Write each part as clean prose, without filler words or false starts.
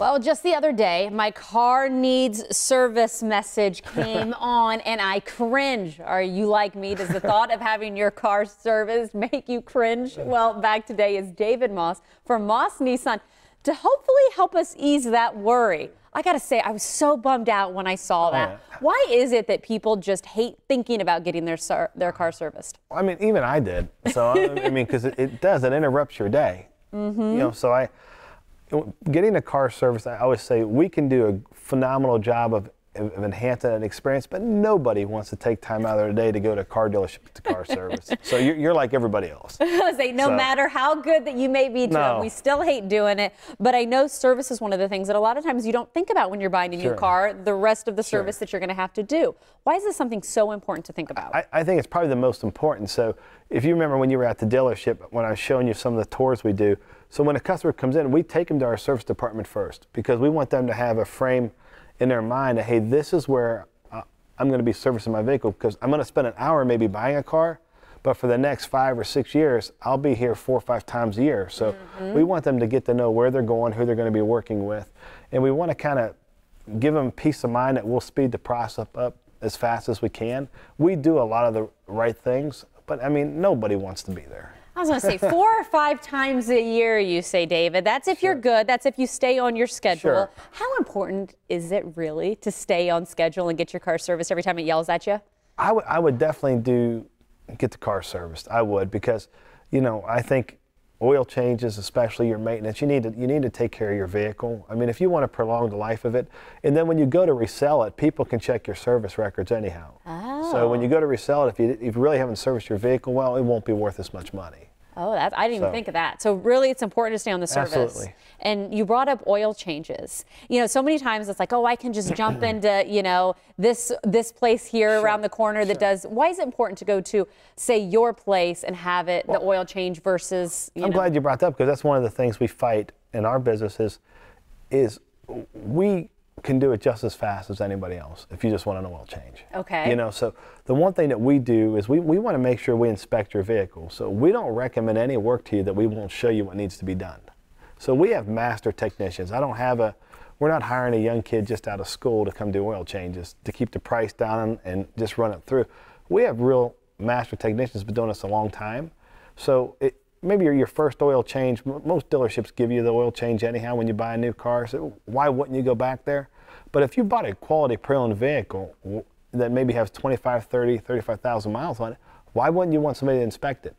Well, just the other day, my car needs service message came on and I cringe. Are you like me? Does the thought of having your car serviced make you cringe? Well, back today is David Moss from Moss Nissan to hopefully help us ease that worry. I gotta say, I was so bummed out when I saw that. Yeah. Why is it that people just hate thinking about getting their car serviced? I mean, even I did. So, I mean, because it interrupts your day. You know, so getting a car serviced, I always say we can do a phenomenal job of enhancing that experience, but nobody wants to take time out of their day to go to a car dealership to car service. So you're like everybody else. Say, no matter how good that you may be to it, we still hate doing it. But I know service is one of the things that a lot of times you don't think about when you're buying a new car, the rest of the service that you're going to have to do. Why is this something so important to think about? I think it's probably the most important. So if you remember when you were at the dealership, when I was showing you some of the tours we do, so when a customer comes in, we take them to our service department first because we want them to have a frame in their mind that, hey, this is where I'm going to be servicing my vehicle because I'm going to spend an hour maybe buying a car, but for the next 5 or 6 years, I'll be here 4 or 5 times a year. So we want them to get to know where they're going, who they're going to be working with, and we want to kind of give them peace of mind that we'll speed the process up as fast as we can. We do a lot of the right things, but I mean, nobody wants to be there. I was going to say 4 or 5 times a year, you say, David. That's if you're good. That's if you stay on your schedule. How important is it really to stay on schedule and get your car serviced every time it yells at you? I would definitely get the car serviced. I would because, you know, I think oil changes, especially your maintenance, you need to take care of your vehicle. I mean, if you want to prolong the life of it, and then when you go to resell it, people can check your service records anyhow. So when you go to resell it, if you really haven't serviced your vehicle well, it won't be worth as much money. Oh, I didn't even think of that. So really, it's important to stay on the service. Absolutely. And you brought up oil changes. You know, so many times it's like, oh, I can just jump into, you know, this place here around the corner that does. Why is it important to go to, say, your place and have it, the oil change versus, you know? I'm glad you brought that up because that's one of the things we fight in our business is we can do it just as fast as anybody else if you just want an oil change. Okay. You know, so the one thing that we do is we want to make sure we inspect your vehicle. So we don't recommend any work to you that we won't show you what needs to be done. So we have master technicians. We're not hiring a young kid just out of school to come do oil changes to keep the price down and just run it through. We have real master technicians been doing this a long time. So maybe your first oil change, most dealerships give you the oil change anyhow when you buy a new car, so why wouldn't you go back there? But if you bought a quality pre-owned vehicle that maybe has 25, 30, 35,000 miles on it, why wouldn't you want somebody to inspect it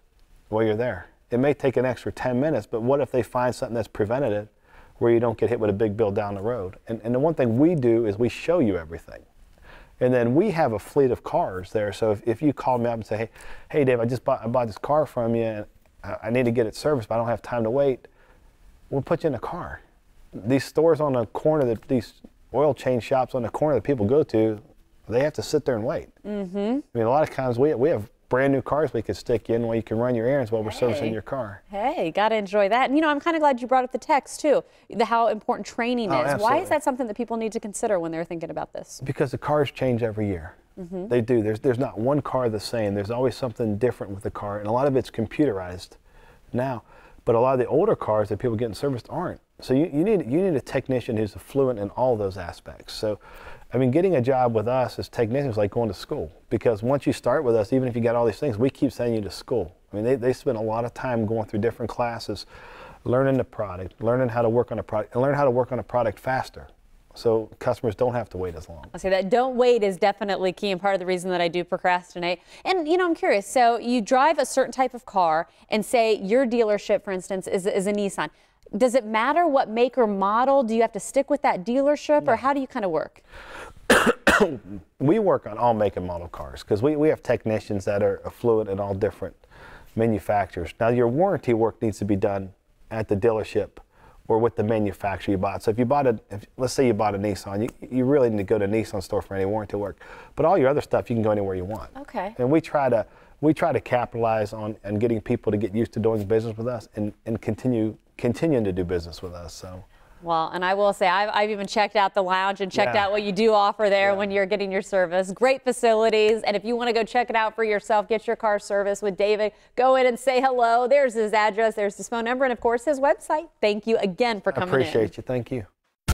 while you're there? It may take an extra 10 minutes, but what if they find something that's preventative where you don't get hit with a big bill down the road? And the one thing we do is we show you everything. And then we have a fleet of cars there, so if you call me up and say, hey Dave, I bought this car from you, and I need to get it serviced, but I don't have time to wait, we'll put you in a car. These stores on the corner, these oil change shops on the corner that people go to, they have to sit there and wait. I mean, a lot of times we have brand new cars we could stick you in where you can run your errands while we're servicing your car. Hey, got to enjoy that. And, you know, I'm kind of glad you brought up the text, too, how important training is. Absolutely. Why is that something that people need to consider when they're thinking about this? Because the cars change every year. They do. There's not one car the same. There's always something different with the car, and a lot of it's computerized now. But a lot of the older cars that people get serviced aren't. So you need a technician who's fluent in all those aspects. So, I mean, getting a job with us as technicians is like going to school, because once you start with us, even if you got all these things, we keep sending you to school. I mean, they spend a lot of time going through different classes, learning the product, learning how to work on a product, and learn how to work on a product faster, so customers don't have to wait as long. I'll say that don't wait is definitely key and part of the reason that I do procrastinate. And, you know, I'm curious. So you drive a certain type of car and say your dealership, for instance, is a Nissan. Does it matter what make or model? Do you have to stick with that dealership, or how do you kind of work? We work on all make and model cars because we have technicians that are fluent in all different manufacturers. Now, your warranty work needs to be done at the dealership or with the manufacturer you bought. So if you bought let's say you bought a Nissan, you really need to go to a Nissan store for any warranty work. But all your other stuff, you can go anywhere you want. Okay. And we try to capitalize on getting people to get used to doing business with us and continuing to do business with us. So. Well, and I will say, I've even checked out the lounge and checked out what you do offer there when you're getting your service. Great facilities. And if you want to go check it out for yourself, get your car service with David, go in and say hello. There's his address, there's his phone number, and of course his website. Thank you again for coming in. I appreciate you. Thank you.